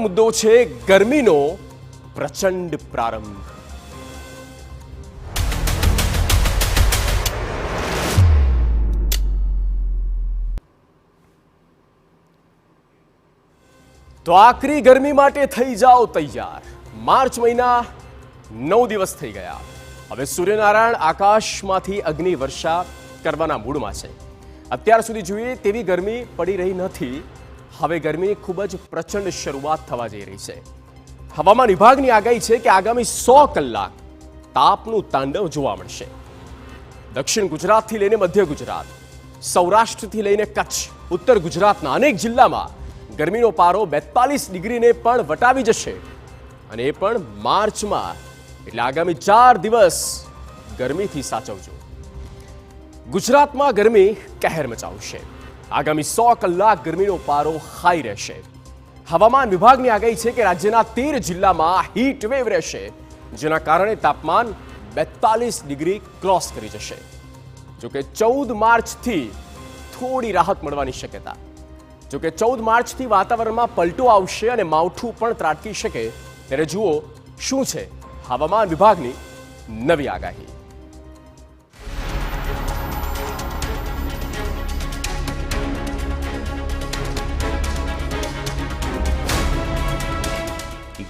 મુદ્દો છે ગરમીનો પ્રચંડ પ્રારંભ। તો આકરી ગરમી માટે થઈ જાઓ તૈયાર। માર્ચ મહિના 9 દિવસ થઈ ગયા। હવે સૂર્યનારાયણ આકાશમાંથી અગ્નિ વર્ષા કરવાના મૂડમાં છે। અત્યાર સુધી જોઈએ તેવી ગરમી પડી રહી નથી। હવે ગરમીની ખૂબ જ પ્રચંડ શરૂઆત થવા જઈ રહી છે। હવામાન વિભાગની આગાહી છે કે આગામી 100 કલાક તાપનું તાંડવ જોવા મળશે। દક્ષિણ ગુજરાતથી લઈને મધ્ય ગુજરાત, સૌરાષ્ટ્રથી લઈને કચ્છ, ઉત્તર ગુજરાતના અનેક જિલ્લામાં ગરમીનો પારો 42 ડિગ્રીને પણ વટાવી જશે, અને એ પણ માર્ચમાં। એટલે આગામી 4 દિવસ ગરમીથી સાચવજો। ગુજરાતમાં ગરમી કહેર મચાવશે। આગામી 100 કલાક ગરમીનો પારો હાઈ રહેશે। હવામાન વિભાગની આગાહી છે કે રાજ્યના 13 જિલ્લામાં હીટ વેવ રહેશે, જેના કારણે તાપમાન 42 ડિગ્રી ક્રોસ કરી જશે। જોકે 14 માર્ચથી થોડી રાહત મળવાની શક્યતા। જોકે 14 માર્ચથી વાતાવરણમાં પલટો આવશે અને માવઠું પણ ત્રાટકી શકે। ત્યારે જુઓ શું છે હવામાન વિભાગની નવી આગાહી।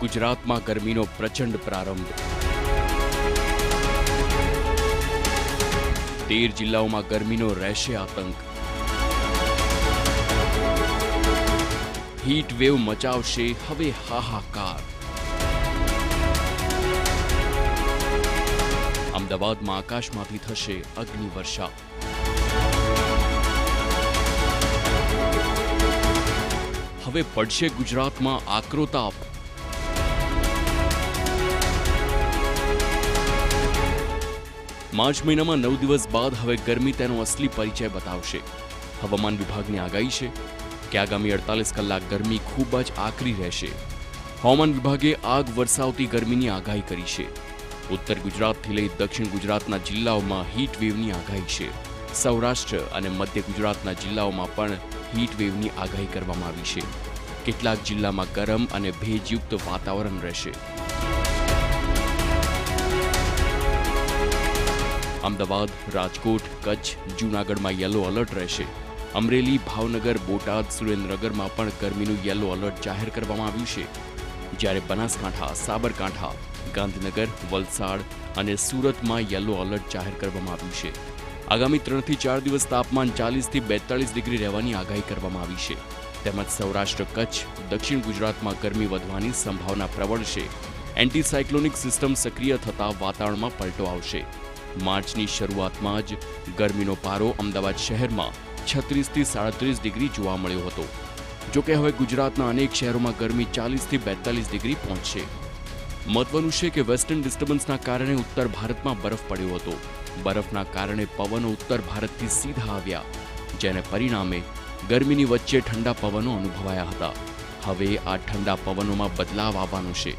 ગુજરાતમાં ગરમીનો પ્રચંડ પ્રારંભ। 13 જિલ્લાઓમાં ગરમીનો રહેશે આતંક। હીટ વેવ મચાવશે હવે હાહાકાર। અમદાવાદમાં આકાશમાંથી થશે અગ્નિ વર્ષા। હવે પડશે ગુજરાતમાં આકરો તાપ। માર્ચ મહિનામાં 9 દિવસ બાદ હવે ગરમી તેનો અસલી પરિચય બતાવશે। હવામાન વિભાગની આગાહી છે કે આગામી 48 કલાક ગરમી ખૂબ જ આકરી રહેશે। હવામાન વિભાગે આગ વરસાવતી ગરમીની આગાહી કરી છે। ઉત્તર ગુજરાતથી લઈ દક્ષિણ ગુજરાતના જિલ્લાઓમાં હીટ વેવની આગાહી છે। સૌરાષ્ટ્ર અને મધ્ય ગુજરાતના જિલ્લાઓમાં પણ હીટ વેવની આગાહી કરવામાં આવી છે। કેટલાક જિલ્લામાં ગરમ અને ભેજયુક્ત વાતાવરણ રહેશે। અમદાવાદ, રાજકોટ, કચ્છ, જૂનાગઢમાં યલો એલર્ટ રહેશે। અમરેલી, ભાવનગર, બોટાદ, સુરેન્દ્રનગરમાં પણ ગરમીનું યલો એલર્ટ જાહેર કરવામાં આવ્યું છે। જ્યારે બનાસકાંઠા, સાબરકાંઠા, ગાંધીનગર, વલસાડ અને સુરતમાં યલો એલર્ટ જાહેર કરવામાં આવ્યું છે। આગામી 3 થી 4 દિવસ તાપમાન 40 થી 42 ડિગ્રી રહેવાની આગાહી કરવામાં આવી છે। તેમજ સૌરાષ્ટ્ર, કચ્છ, દક્ષિણ ગુજરાતમાં ગરમી વધવાની સંભાવના પ્રબળ છે। એન્ટી સાયક્લોનિક સિસ્ટમ સક્રિય થતાં વાતાવરણમાં પલટો આવશે। માર્ચની શરૂઆતમાં જ ગરમીનો પારો અમદાવાદ શહેરમાં 36 થી 37 ડિગ્રી જોવા મળ્યો હતો। જોકે હવે ગુજરાતના અનેક શહેરોમાં ગરમી 40 થી 42 ડિગ્રી પહોંચશે। મહત્વનું છે કે વેસ્ટર્ન ડિસ્ટર્બન્સના કારણે ઉત્તર ભારતમાં બરફ પડ્યો હતો। બરફના કારણે પવનો ઉત્તર ભારતથી સીધા આવ્યા, જેને પરિણામે ગરમીની વચ્ચે ઠંડા પવનો અનુભવાયા હતા। હવે આ ઠંડા પવનોમાં બદલાવ આવવાનો છે,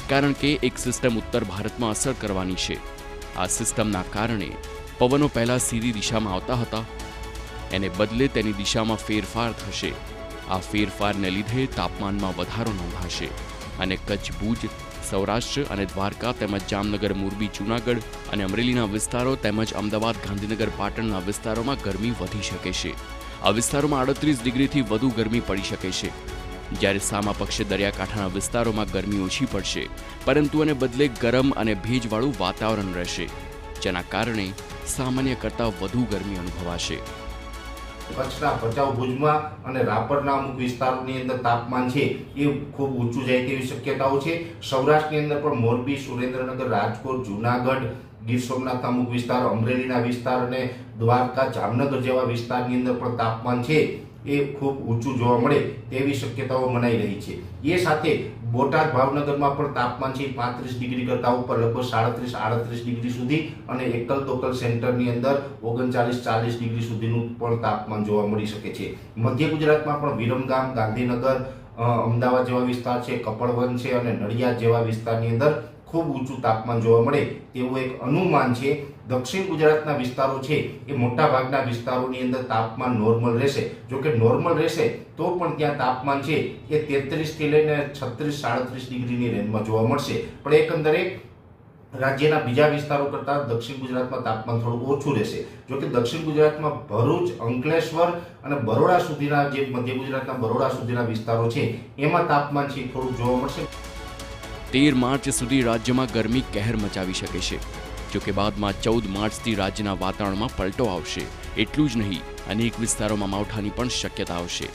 કારણ કે એક સિસ્ટમ ઉત્તર ભારતમાં અસર કરવાની છે। આ સિસ્ટમના કારણે પવનો પહેલા સીધી દિશામાં આવતા હતા, એને બદલે તેની દિશામાં ફેરફાર થશે। આ ફેરફારને લીધે તાપમાનમાં વધારો નોંધાશે અને કચ્છ, ભુજ, સૌરાષ્ટ્ર અને દ્વારકા તેમજ જામનગર, મોરબી, જૂનાગઢ અને અમરેલીના વિસ્તારો તેમજ અમદાવાદ, ગાંધીનગર, પાટણના વિસ્તારોમાં ગરમી વધી શકે છે। આ વિસ્તારોમાં 38 ડિગ્રીથી વધુ ગરમી પડી શકે છે। જ્યારે સામા પક્ષે દરિયાકાંઠાના વિસ્તારોમાં ગરમી ઓછી પડશે, પરંતુ એને બદલે ગરમ અને ભેજવાળું વાતાવરણ રહેશે, જેના કારણે સામાન્ય કરતાં વધુ ગરમી અનુભવાશે। કચ્છના ભચાઉ, ભુજમાં અને રાપરના અમુક વિસ્તારોની અંદર તાપમાન છે એ ખૂબ ઊંચું જાય તેવી શક્યતાઓ છે। સૌરાષ્ટ્રની અંદર પણ મોરબી, સુરેન્દ્રનગર, રાજકોટ, જૂનાગઢ, ગીર સોમનાથના અમુક વિસ્તારો, અમરેલીના વિસ્તાર અને દ્વારકા, જામનગર જેવા વિસ્તારની અંદર પણ તાપમાન છે એ ખૂબ ઊંચું જોવા મળે તેવી શક્યતાઓ મનાઈ રહી છે। એ સાથે બોટાદ, ભાવનગરમાં પણ તાપમાન છે 35 ડિગ્રી કરતાં ઉપર, લગભગ 37-38 ડિગ્રી સુધી, અને એકલ દોકલ સેન્ટરની અંદર 39-40 ડિગ્રી સુધીનું પણ તાપમાન જોવા મળી શકે છે। મધ્ય ગુજરાતમાં પણ વિરમગામ, ગાંધીનગર, અમદાવાદ જેવા વિસ્તાર છે, કપડવન છે અને નડિયાદ જેવા વિસ્તારની અંદર ખૂબ ઊંચું તાપમાન જોવા મળે તેવું એક અનુમાન છે। દક્ષિણ ગુજરાતના વિસ્તારો છે એ મોટા ભાગના વિસ્તારોની અંદર તાપમાન નોર્મલ રહેશે. જો કે નોર્મલ રહેશે તો પણ ત્યાં તાપમાન છે એ 33 થી લઈને 36-37 ડિગ્રીની રેન્જમાં જોવા મળશે. પણ એકંદરે રાજ્યના બીજા વિસ્તારો કરતાં દક્ષિણ ગુજરાતમાં તાપમાન થોડું ઓછું રહેશે. જો કે દક્ષિણ ગુજરાતમાં ભરૂચ, અંકલેશ્વર અને બરોડા સુધીના જે મધ્ય ગુજરાતના બરોડા સુધીના વિસ્તારો છે એમાં તાપમાન છે થોડું જોવા મળશે. 13 માર્ચ સુધી રાજ્યમાં ગરમી કહેર મચાવી શકે છે. જો કે બાદમાં 14 માર્ચથી રાજ્યના વાતાવરણમાં પલટો આવશે. એટલું જ નહીં, અનેક વિસ્તારોમાં માવઠાની પણ શક્યતા આવશે.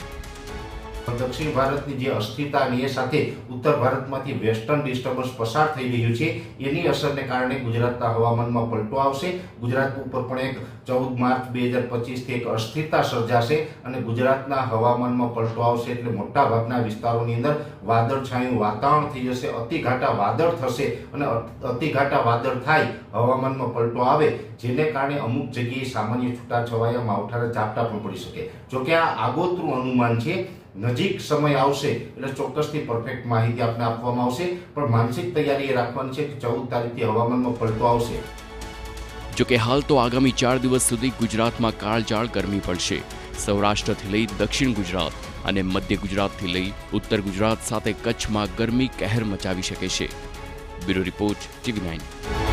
દક્ષિણ ભારતની જે અસ્થિરતા અને એ સાથે ઉત્તર ભારતમાંથી વેસ્ટર્ન ડિસ્ટર્બન્સ પસાર થઈ રહ્યું છે એની અસરને કારણે ગુજરાતના હવામાનમાં પલટો આવશે. ગુજરાત ઉપર પણ એક 14 માર્ચ 2025 થી એક અસ્થિરતા સર્જાશે અને ગુજરાતના હવામાનમાં પલટો આવશે એટલે મોટા ભાગના વિસ્તારોની અંદર વાદળછાયું વાતાવરણ થઈ જશે. અતિઘાટા વાદળ થશે અને અતિઘાટા વાદળ થાય, હવામાનમાં પલટો આવે, જેને કારણે અમુક જગ્યાએ સામાન્ય છૂટાછવાયા માવઠાના ઝાપટા પણ પડી શકે. જોકે આ આગોતરું અનુમાન છે. નજીક સમય આવશે એટલે ચોક્કસથી પરફેક્ટ માહિતી આપને આપવામાં આવશે. પણ માનસિક તૈયારી એ રાખવાની છે કે 14 તારીખથી હવામાનમાં પલટો આવશે. જો કે હાલ તો આગામી 4 દિવસ સુધી ગુજરાતમાં કાળઝાળ ગરમી પડશે. સૌરાષ્ટ્રથી લઈ દક્ષિણ ગુજરાત અને મધ્ય ગુજરાતથી લઈ ઉત્તર ગુજરાત સાથે કચ્છમાં ગરમી કહેર મચાવી શકે છે. Bureau report TV9.